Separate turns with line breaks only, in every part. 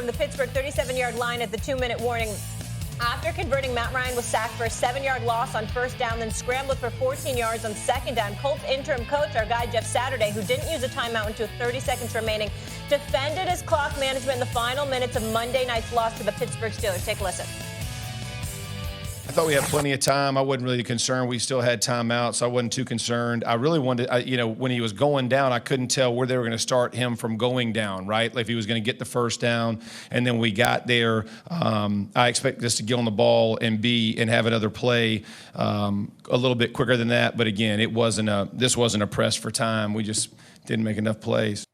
the Pittsburgh 37-yard line at the 2-minute warning. After converting, Matt Ryan was sacked for a 7-yard loss on first down, then scrambled for 14 yards on second down. Colts interim coach, our guy Jeff Saturday, who didn't use a timeout until 30 seconds remaining, defended his clock management in the final minutes of Monday night's loss to the Pittsburgh Steelers. Take a listen.
I thought we had plenty of time. I wasn't really concerned. We still had timeouts, so I wasn't too concerned. I really wanted, when he was going down, I couldn't tell where they were going to start him from going down, right? Like if he was going to get the first down, and then we got there. I expected us to get on the ball and have another play a little bit quicker than that. But again, this wasn't a press for time. We just didn't make enough plays.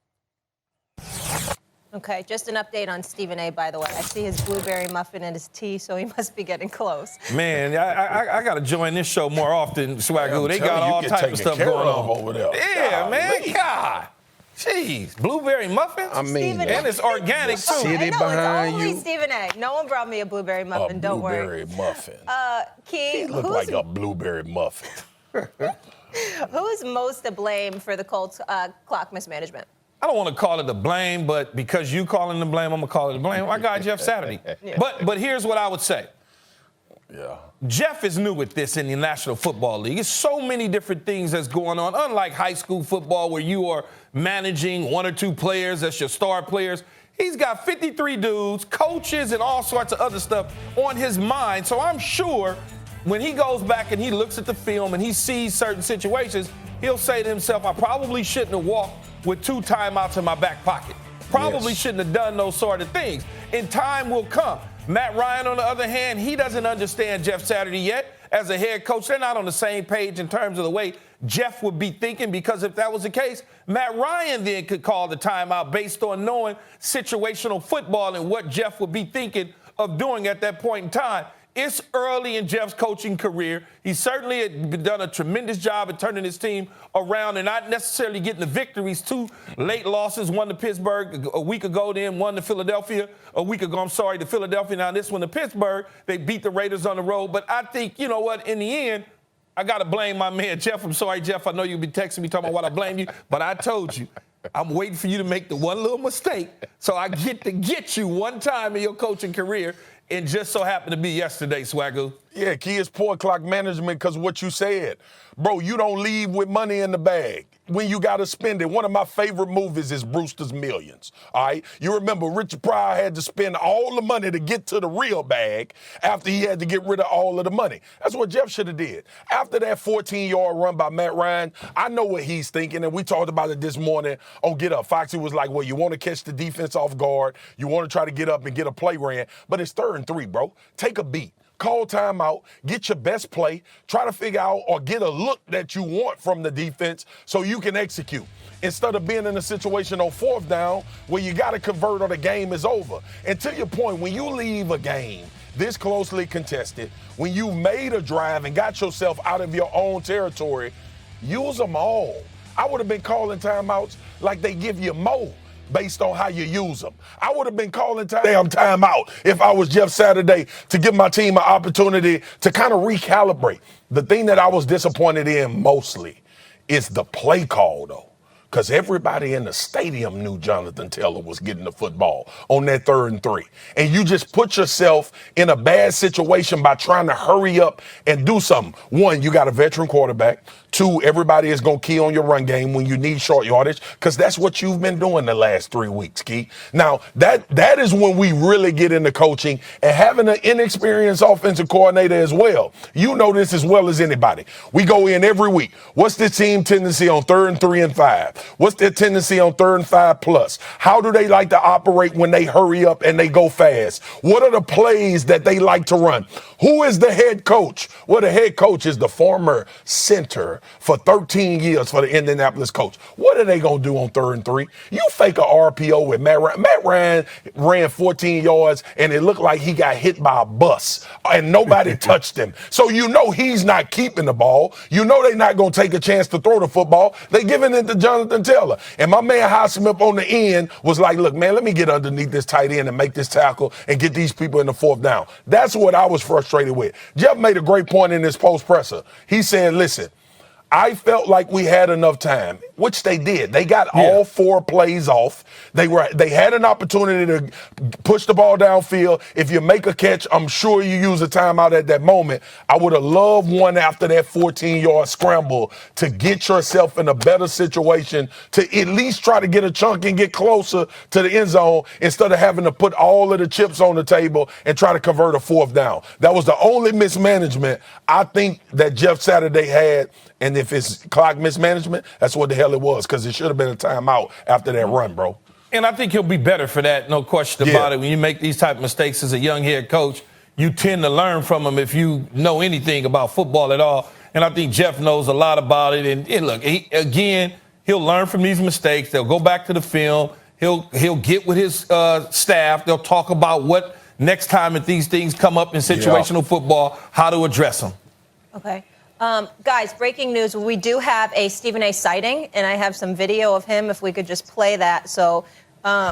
Okay, just an update on Stephen A., by the way. I see his blueberry muffin and his tea, so he must be getting close.
Man, I got to join this show more often, Swagoo. They got all type of stuff going on
over there.
Yeah, man. God. Jeez, blueberry muffins?
I mean,
and it's organic, too.
City behind
it's only
you.
Stephen A. No one brought me a blueberry muffin, don't worry.
A blueberry muffin.
Key,
He look like a blueberry muffin.
Who's most to blame for the Colts' clock mismanagement?
I don't want to call it the blame, but because you calling the blame, I'm going to call it the blame. I got Jeff Saturday.
Yeah.
But here's what I would say.
Yeah.
Jeff is new with this in the National Football League. It's so many different things that's going on. Unlike high school football where you are managing one or two players as your star players, he's got 53 dudes, coaches, and all sorts of other stuff on his mind. So I'm sure when he goes back and he looks at the film and he sees certain situations, he'll say to himself, I probably shouldn't have walked with 2 timeouts in my back pocket. Probably shouldn't have done those sort of things. And time will come. Matt Ryan, on the other hand, he doesn't understand Jeff Saturday yet. As a head coach, they're not on the same page in terms of the way Jeff would be thinking, because if that was the case, Matt Ryan then could call the timeout based on knowing situational football and what Jeff would be thinking of doing at that point in time. It's early in Jeff's coaching career. He certainly had done a tremendous job at turning his team around and not necessarily getting the victories. 2 late losses, one to Pittsburgh a week ago, then one to Philadelphia a week ago. To Philadelphia. Now this one to Pittsburgh. They beat the Raiders on the road. But I think, you know what, in the end, I got to blame my man, Jeff. I'm sorry, Jeff. I know you've been texting me talking about what I blame you. But I told you, I'm waiting for you to make the one little mistake so I get to get you one time in your coaching career. And just so happened to be yesterday, Swagoo.
Yeah, key is poor clock management because what you said. Bro, you don't leave with money in the bag when you got to spend it. One of my favorite movies is Brewster's Millions, all right? You remember Richard Pryor had to spend all the money to get to the real bag after he had to get rid of all of the money. That's what Jeff should have did. After that 14-yard run by Matt Ryan, I know what he's thinking, and we talked about it this morning on Get Up. Foxy was like, well, you want to catch the defense off guard. You want to try to get up and get a play ran, but it's 3rd and 3, bro. Take a beat. Call timeout, get your best play, try to figure out or get a look that you want from the defense so you can execute. Instead of being in a situation on 4th down where you got to convert or the game is over. And to your point, when you leave a game this closely contested, when you made a drive and got yourself out of your own territory, use them all. I would have been calling timeouts like they give you more based on how you use them. I would have been calling timeout if I was Jeff Saturday to give my team an opportunity to kind of recalibrate. The thing that I was disappointed in mostly is the play call, though, because everybody in the stadium knew Jonathan Taylor was getting the football on that 3rd and 3. And you just put yourself in a bad situation by trying to hurry up and do something. 1, you got a veteran quarterback. 2, everybody is going to key on your run game when you need short yardage, because that's what you've been doing the last 3 weeks, Key. Now, that is when we really get into coaching and having an inexperienced offensive coordinator as well. You know this as well as anybody. We go in every week. What's the team tendency on 3rd and 3 and 5? What's their tendency on 3rd and 5 plus? How do they like to operate when they hurry up and they go fast? What are the plays that they like to run? Who is the head coach? Well, the head coach is the former center for 13 years for the Indianapolis Colts. What are they going to do on 3rd and 3? You fake a RPO with Matt Ryan. Matt Ryan ran 14 yards, and it looked like he got hit by a bus, and nobody touched him. So you know he's not keeping the ball. You know they're not going to take a chance to throw the football. They're giving it to Jonathan Taylor. And my man Highsmith on the end was like, look, man, let me get underneath this tight end and make this tackle and get these people in the 4th down. That's what I was frustrated with. Jeff made a great point in his post presser. He said, listen, I felt like we had enough time, which they did. They got all 4 plays off. They had an opportunity to push the ball downfield. If you make a catch, I'm sure you use a timeout at that moment. I would have loved one after that 14-yard scramble to get yourself in a better situation to at least try to get a chunk and get closer to the end zone instead of having to put all of the chips on the table and try to convert a 4th down. That was the only mismanagement I think that Jeff Saturday had. And if it's clock mismanagement, that's what the hell it was, because it should have been a timeout after that run, bro.
And I think he'll be better for that, no question about it. When you make these type of mistakes as a young head coach, you tend to learn from them if you know anything about football at all. And I think Jeff knows a lot about it. And look, he'll learn from these mistakes. They'll go back to the film. He'll get with his staff. They'll talk about what next time if these things come up in situational football, how to address them.
Okay. Guys, breaking news. We do have a Stephen A. sighting, and I have some video of him if we could just play that. So,
oh,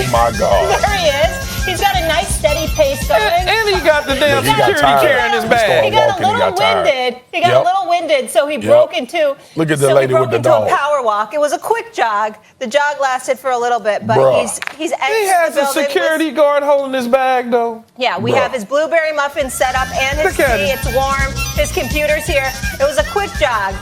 my God.
There he is. He's got a nice steady pace going.
And he got the damn security carry in his bag.
He got a little winded. He got a little winded, so he broke into.
Look at the lady with the dog.
A power walk. It was a quick jog. The jog lasted for a little bit, but he's exited
He has a security guard holding his bag, though.
Yeah, we have his blueberry muffin set up and his tea. It's warm. His computer's here. It was a quick jog.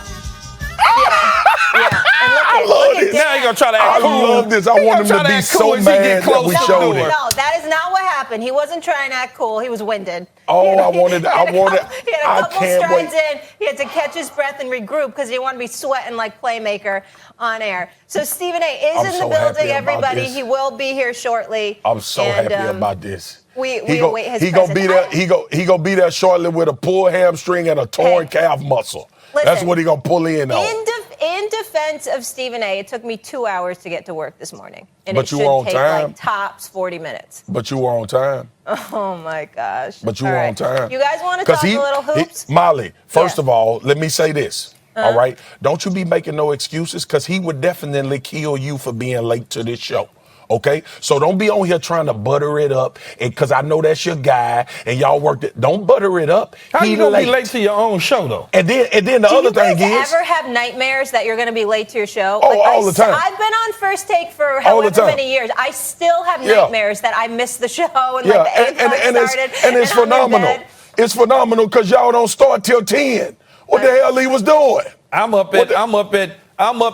Yeah. And
look at
now you're going to try to act cool.
I love this. I want him to be so mad that we showed it.
No, that is not what happened. He wasn't trying to act cool. He was winded.
Oh,
He had
I
a couple strides in. He had to catch his breath and regroup because he didn't want to be sweating like Playmaker on air. So Stephen A. is in the building, everybody. He will be here shortly.
I'm so happy about this.
We await his
He gonna be there. He gonna be there shortly with a pulled hamstring and a torn calf muscle.
Listen,
that's what he gonna pull in on.
In defense of Stephen A., it took me 2 hours to get to work this morning, and
but
it
you
should
were on
take
time.
like tops 40 minutes.
But you were on time.
Oh my gosh!
But you were on time.
You guys want to talk a little hoops?
Molly, first of all, let me say this. All right, don't you be making no excuses, because he would definitely kill you for being late to this show. Okay, so don't be on here trying to butter it up, because I know that's your guy, and y'all worked it. Don't butter it up.
How you gonna be late to your own show, though?
And then the other thing is,
do you guys ever have nightmares that you're going to be late to your show?
Oh, all the time.
I've been on First Take for however many years. I still have nightmares that I missed the show and like the 8 o'clock started.
And it's phenomenal. It's phenomenal because y'all don't start till 10. What the hell he was doing?
I'm up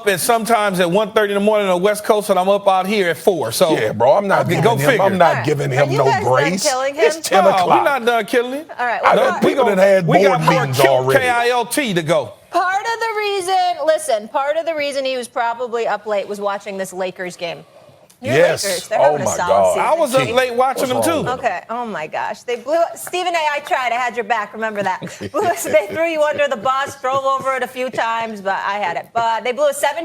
at sometimes at 1:30 in the morning on the West Coast, and I'm up out here at 4. So
yeah, bro, I'm not giving him no grace. It's 10 o'clock.
We're not done killing him.
All right,
people that had board meetings already.
KILT to go.
Part of the reason he was probably up late was watching this Lakers game. Lakers, they're having a solid season.
I was up late watching them too.
Okay. Oh my gosh. They blew Stephen A. I tried. I had your back. Remember that. They threw you under the bus, drove over it a few times, but I had it. But they blew a 17